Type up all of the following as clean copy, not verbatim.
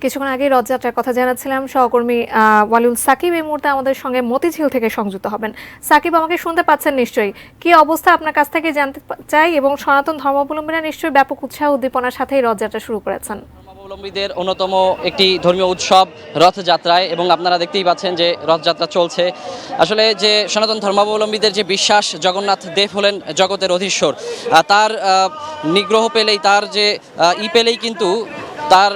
কিছুক্ষণ আগেই রথযাত্রার কথা জানাচ্ছিলাম। সহকর্মী ওয়ালিউল সাকিব এই মুহূর্তে আমাদের সঙ্গে মতিঝিল থেকে সংযুক্ত হবেন। সাকিব, আমাকে শুনতে পাচ্ছেন নিশ্চয়ই? কি অবস্থা আপনার কাছ থেকে জানতে চাই, এবং সনাতন ধর্মাবলম্বীরা নিশ্চয়ই ব্যাপক উৎসাহ উদ্দীপনার সাথেই রথযাত্রা শুরু করেছেন। ধর্মাবলম্বীদের অন্যতম একটি ধর্মীয় উৎসব রথযাত্রায়, এবং আপনারা দেখতেই পাচ্ছেন যে রথযাত্রা চলছে। আসলে যে সনাতন ধর্মাবলম্বীদের যে বিশ্বাস, জগন্নাথ দেব হলেন জগতের অধীশ্বর, তার নিগ্রহ পেলেই, তার যে পেলেই কিন্তু, তার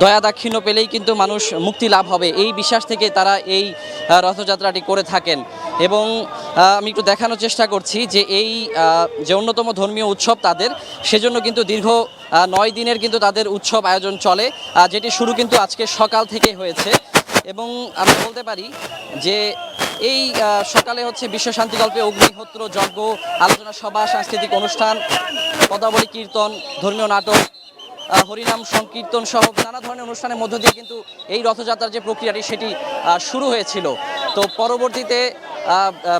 দয়া দাক্ষিণ্য পেলেই কিন্তু মানুষ মুক্তি লাভ হবে, এই বিশ্বাস থেকে তারা এই রথযাত্রাটি করে থাকেন। এবং আমি একটু দেখানোর চেষ্টা করছি যে এই যে অন্যতম ধর্মীয় উৎসব তাদের, সেজন্য কিন্তু দীর্ঘ 9 দিনের কিন্তু তাদের উৎসব আয়োজন চলে, যেটি শুরু কিন্তু আজকে সকাল থেকে হয়েছে। এবং আমি বলতে পারি যে এই সকালে হচ্ছে বিশ্ব শান্তিকল্পে অগ্নিহোত্র যজ্ঞ, আলোচনা সভা, সাংস্কৃতিক অনুষ্ঠান, পদাবলী কীর্তন, ধর্মীয় নাটক, হরিনাম সংকীর্তন সহ নানা ধরনের অনুষ্ঠানের মধ্য দিয়ে কিন্তু এই রথযাত্রার যে প্রক্রিয়াটি সেটি শুরু হয়েছিল। তো পরবর্তীতে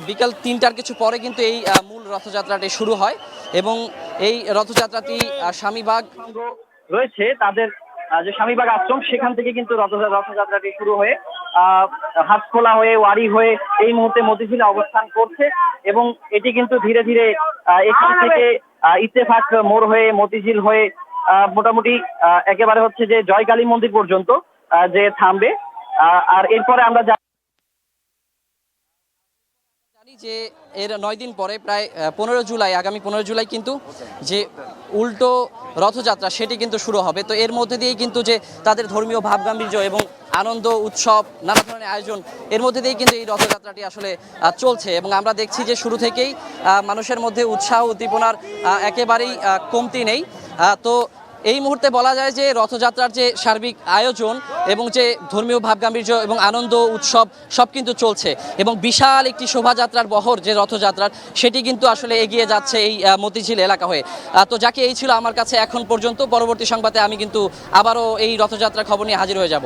বিকাল 3টার কিছু পরে কিন্তু এই মূল রথযাত্রাটি শুরু হয়, এবং এই রথযাত্রাটি স্বামীবাগ রয়েছে তাদের যে স্বামীবাগ আশ্রম, সেখান থেকে কিন্তু রথযাত্রাটি শুরু হয়ে হাতখোলা হয়ে, ওয়ারি হয়ে এই মুহূর্তে মতিঝিলে অবস্থান করছে। এবং এটি কিন্তু ধীরে ধীরে এখান থেকে ইত্তেফাক মোড় হয়ে, মতিঝিল হয়ে মোটামুটি একেবারে হচ্ছে যে জয়কালী মন্দির পর্যন্ত যে থামবে। আর এরপরে আমরা জানি যে এর 9 দিন পরে প্রায় 15 জুলাই, আগামী 15 জুলাই কিন্তু যে উল্টো রথযাত্রা সেটি কিন্তু শুরু হবে। তো এর মধ্যে দিয়েই কিন্তু যে তাদের ধর্মীয় ভাবগাম্ভীর্য এবং আনন্দ উৎসব, নানা ধরনের আয়োজন, এর মধ্যে দিয়েই কিন্তু এই রথযাত্রাটি আসলে চলছে। এবং আমরা দেখছি যে শুরু থেকেই মানুষের মধ্যে উৎসাহ উদ্দীপনার একেবারেই কমতি নেই। তো এই মুহূর্তে বলা যায় যে রথযাত্রার যে সার্বিক আয়োজন এবং যে ধর্মীয় ভাবগাম্ভীর্য এবং আনন্দ উৎসব সব কিন্তু চলছে, এবং বিশাল একটি শোভাযাত্রার বহর যে রথযাত্রার, সেটি কিন্তু আসলে এগিয়ে যাচ্ছে এই মতিঝিল এলাকা হয়ে। তো যাকে এই ছিল আমার কাছে এখন পর্যন্ত। পরবর্তী সংবাদে আমি কিন্তু আবারও এই রথযাত্রার খবর নিয়ে হাজির হয়ে যাব।